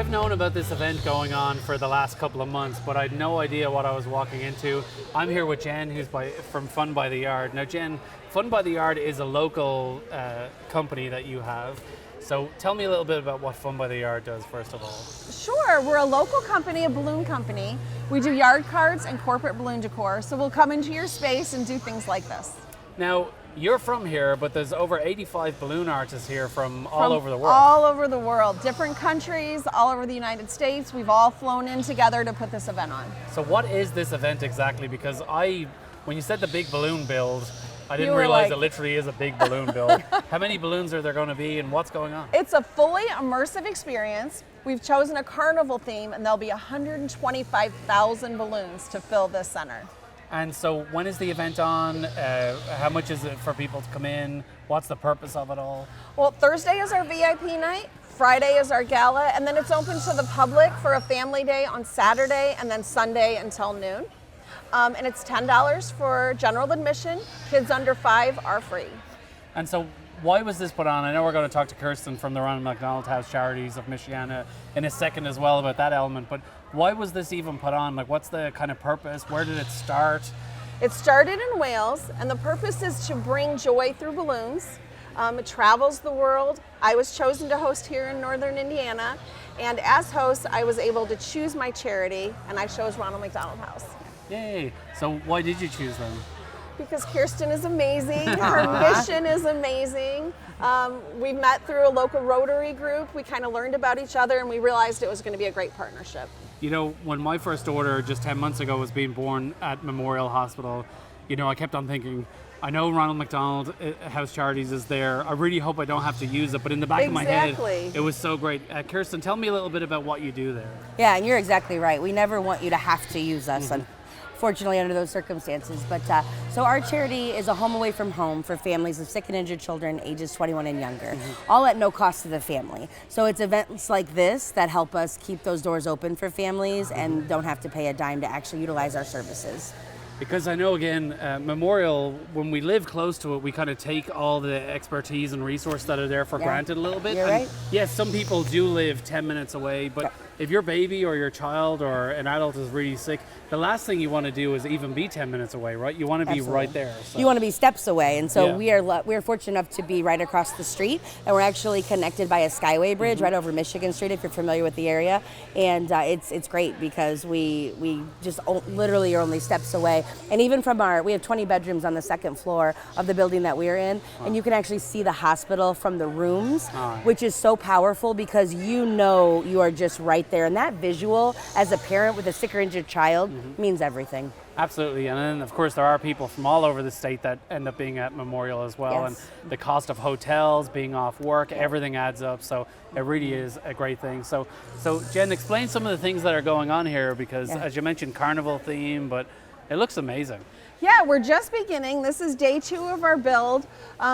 I've known about this event going on for the last couple of months, but I had no idea what I was walking into. I'm here with Jen, who's from Fun by the Yard. Now, Jen, Fun by the Yard is a local company that you have. So tell me a little bit about what Fun by the Yard does, first of all. Sure, we're a local company, a balloon company. We do yard cards and corporate balloon decor, so we'll come into your space and do things like this. Now, you're from here, but there's over 85 balloon artists here from all over the world. All over the world, different countries, all over the United States. We've all flown in together to put this event on. So what is this event exactly? Because when you said the big balloon build, I didn't You were realize like- it literally is a big balloon build. How many balloons are there going to be and what's going on? It's a fully immersive experience. We've chosen a carnival theme, and there'll be 125,000 balloons to fill this center. And so when is the event on? How much is it for people to come in? What's the purpose of it all? Well, Thursday is our VIP night, Friday is our gala, and then it's open to the public for a family day on Saturday and then Sunday until noon. And it's $10 for general admission. Kids under 5 are free. And so why was this put on? I know we're going to talk to Kirsten from the Ronald McDonald House Charities of Michiana in a second as well about that element, but why was this even put on? Like, what's the kind of purpose? Where did it start? It started in Wales, and the purpose is to bring joy through balloons. It travels the world. I was chosen to host here in Northern Indiana, and as host, I was able to choose my charity, and I chose Ronald McDonald House. Yay! So why did you choose them? Because Kirsten is amazing, her mission is amazing. We met through a local Rotary group. We kind of learned about each other, and we realized it was going to be a great partnership. You know, when my first daughter just 10 months ago was being born at Memorial Hospital, you know, I kept on thinking, I know Ronald McDonald House Charities is there. I really hope I don't have to use it. But in the back of my head, it was so great. Kirsten, tell me a little bit about what you do there. Yeah, and you're exactly right. We never want you to have to use us, unfortunately, under those circumstances. But so our charity is a home away from home for families of sick and injured children ages 21 and younger, all at no cost to the family. So it's events like this that help us keep those doors open for families and don't have to pay a dime to actually utilize our services. Because I know, again, Memorial, when we live close to it, we kind of take all the expertise and resource that are there for granted a little bit. You're right. Yes, some people do live 10 minutes away, but if your baby or your child or an adult is really sick, the last thing you want to do is even be 10 minutes away, right? You want to be right there. So. You want to be steps away, and so we're fortunate enough to be right across the street, and we're actually connected by a skyway bridge right over Michigan Street, if you're familiar with the area, and it's great because we just literally are only steps away. And even from we have 20 bedrooms on the second floor of the building that we're in, and you can actually see the hospital from the rooms, which is so powerful because you know you are just right there. And that visual, as a parent with a sick or injured child, means everything. Absolutely. And then, of course, there are people from all over the state that end up being at Memorial as well. Yes. And the cost of hotels, being off work, everything adds up. So it really is a great thing. So Jen, explain some of the things that are going on here because, as you mentioned, carnival theme, but it looks amazing. Yeah, we're just beginning. This is day 2 of our build.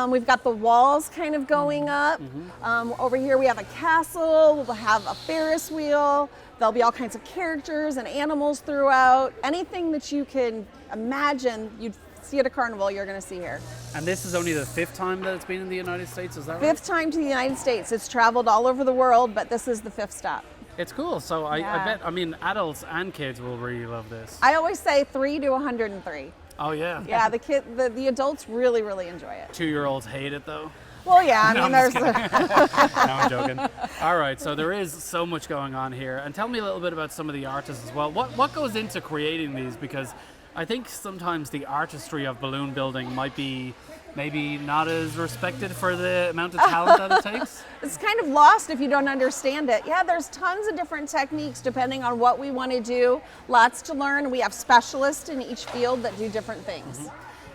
We've got the walls kind of going up. Over here we have a castle, we'll have a Ferris wheel. There'll be all kinds of characters and animals throughout. Anything that you can imagine you'd see at a carnival, you're going to see here. And this is only the 5th time that it's been in the United States, is that right? 5th time to the United States. It's traveled all over the world, but this is the 5th stop. It's cool. So I bet, adults and kids will really love this. I always say 3 to 103. Oh, yeah. Yeah, the adults really, really enjoy it. 2-year-olds hate it, though. Well, yeah, No, there's... No, I'm joking. All right, so there is so much going on here. And tell me a little bit about some of the artists as well. What goes into creating these? Because I think sometimes the artistry of balloon building might be maybe not as respected for the amount of talent that it takes. It's kind of lost if you don't understand it. Yeah, there's tons of different techniques depending on what we want to do. Lots to learn. We have specialists in each field that do different things.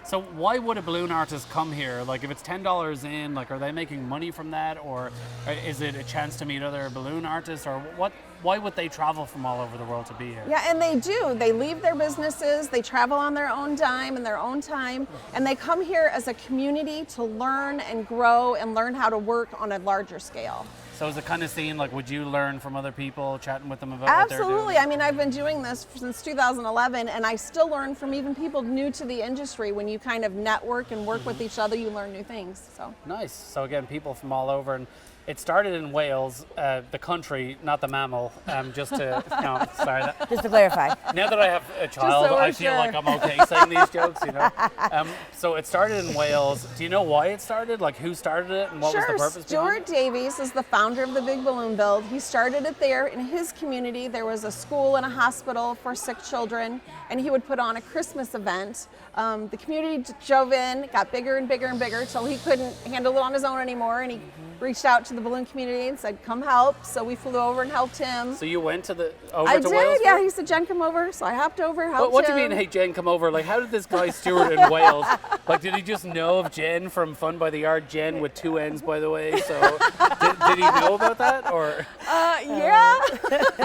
So why would a balloon artist come here? Like if it's $10 in, like are they making money from that, or is it a chance to meet other balloon artists, or what? Why would they travel from all over the world to be here? Yeah, and they do. They leave their businesses, they travel on their own dime and their own time, and they come here as a community to learn and grow and learn how to work on a larger scale. So is it kind of seen, like, would you learn from other people, chatting with them about Absolutely. what they're doing? I mean, I've been doing this since 2011, and I still learn from even people new to the industry. When you kind of network and work with each other, you learn new things. So nice. So again, people from all over. And it started in Wales, the country, not the mammal. Just to, no, sorry. Just to clarify. Now that I have a child, so we're I feel sure. like I'm okay saying these jokes, you know. So it started in Wales. Do you know why it started? Like who started it and what was the purpose behind it? Stuart Davies is the founder of the Big Balloon Build. He started it there in his community. There was a school and a hospital for sick children, and he would put on a Christmas event. The community drove in, got bigger and bigger and bigger till he couldn't handle it on his own anymore, and he reached out to the balloon community and said, "Come help." So we flew over and helped him. So you went to Wales? I did, yeah. He said, "Jen, come over." So I hopped over, helped What do him. you mean, hey, Jen, come over? Like, how did this guy Stuart in Wales, like, did he just know of Jen from Fun by the Yard? Jen with 2 N's, by the way. So did he know about that? Or Yeah.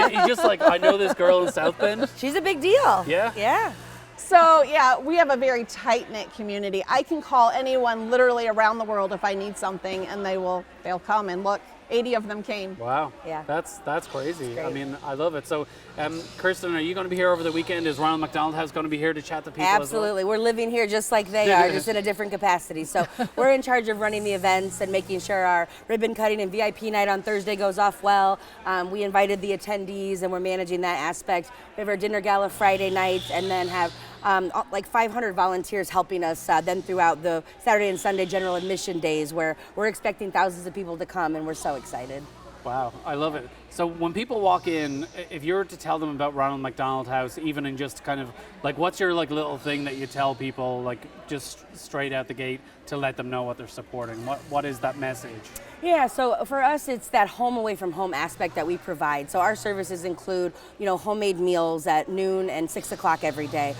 he just like, I know this girl in South Bend? She's a big deal. Yeah? Yeah. So yeah, we have a very tight-knit community. I can call anyone literally around the world if I need something, and they'll come and look. 80 of them came. Wow. Yeah. That's crazy. I great. mean, I love it. So, Kirsten, are you going to be here over the weekend? Is Ronald McDonald House going to be here to chat to people Absolutely. We're living here just like they are, just in a different capacity. So we're in charge of running the events and making sure our ribbon cutting and VIP night on Thursday goes off well. We invited the attendees and we're managing that aspect. We have our dinner gala Friday nights and then have like 500 volunteers helping us then throughout the Saturday and Sunday general admission days where we're expecting thousands of people to come and we're so excited. Wow, I love it. So when people walk in, if you were to tell them about Ronald McDonald House, even in just kind of like, what's your like little thing that you tell people like just straight out the gate to let them know what they're supporting? What is that message? Yeah, so for us, it's that home away from home aspect that we provide. So our services include, homemade meals at noon and 6 o'clock every day,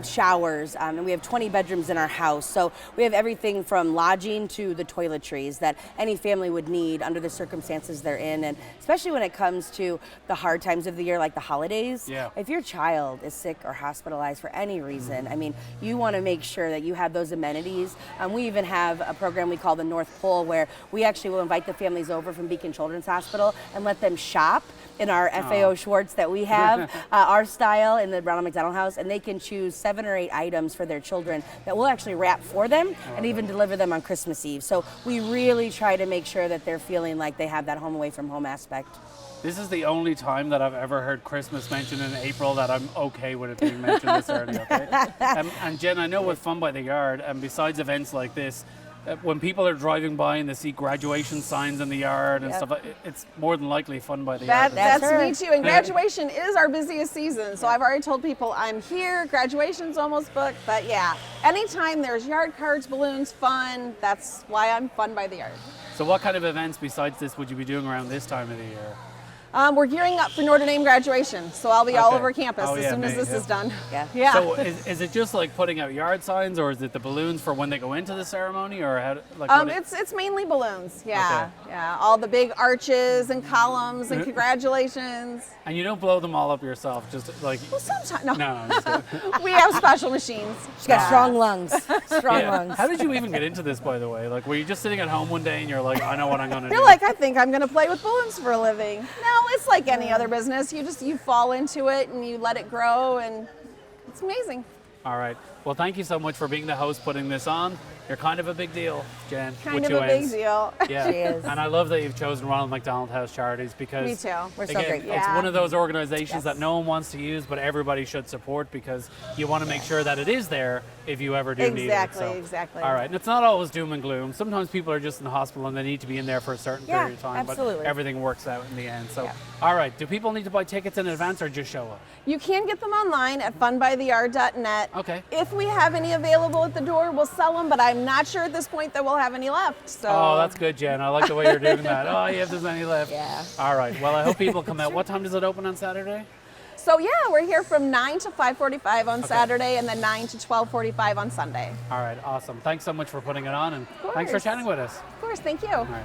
showers, and we have 20 bedrooms in our house. So we have everything from lodging to the toiletries that any family would need under the circumstances they're in. And especially when it comes to the hard times of the year, like the holidays, Yeah. if your child is sick or hospitalized for any reason, I mean, you want to make sure that you have those amenities. We even have a program we call the North Pole where we actually will invite the families over from Beacon Children's Hospital and let them shop in our FAO Schwartz that we have, our style in the Ronald McDonald House, and they can choose 7 or 8 items for their children that we'll actually wrap for them and even deliver them on Christmas Eve. So we really try to make sure that they're feeling like they have that home away from home aspect. This is the only time that I've ever heard Christmas mentioned in April that I'm okay with it being mentioned this early, okay? And Jen, I know with Fun by the Yard, and besides events like this, when people are driving by and they see graduation signs in the yard and stuff, it's more than likely Fun by the Yard. That's her. me too. And graduation is our busiest season. So I've already told people I'm here. Graduation's almost booked. But yeah, anytime there's yard cards, balloons, fun, that's why I'm Fun by the Yard. So what kind of events besides this would you be doing around this time of the year? We're gearing up for Notre Dame graduation. So I'll be all Okay. over campus Oh, as yeah, soon as me, this yeah. is done. Yeah. So is it just like putting out yard signs, or is it the balloons for when they go into the ceremony, or how? Like It's mainly balloons. Yeah. Yeah. All the big arches and columns and congratulations. And you don't blow them all up yourself, just like. Well, sometimes no. No, I'm just kidding. We have special machines. She's got strong lungs, strong Yeah. lungs. How did you even get into this, by the way? Like, were you just sitting at home one day and you're like, I know what I'm gonna do? You're like, I think I'm going to play with balloons for a living. No, it's like any other business. You fall into it and you let it grow, and it's amazing. All right. Well, thank you so much for being the host, putting this on. You're kind of a big deal, Jen. Kind with of 2 a big N's. deal. Yeah. She is. And I love that you've chosen Ronald McDonald House Charities because Me too. We're so again, grateful. it's Yeah. one of those organizations that no one wants to use, but everybody should support because you want to make sure that it is there if you ever do need it. Exactly, exactly. All right. And it's not always doom and gloom. Sometimes people are just in the hospital and they need to be in there for a certain Yeah, period of time, absolutely. but everything works out in the end. So, Yeah. all right. Do people need to buy tickets in advance or just show up? You can get them online at funbytheyard.net. Okay. If we have any available at the door, we'll sell them, but I'm not sure at this point that we'll have any left. So. Oh, that's good, Jen. I like the way you're doing that. Oh, yeah, if there's any left. Yeah. All right. Well, I hope people come out. What time does it open on Saturday? So yeah, we're here from 9 to 5:45 on Saturday, and then 9 to 12:45 on Sunday. All right. Awesome. Thanks so much for putting it on, and thanks for course. chatting with us. Of course, thank you. All right.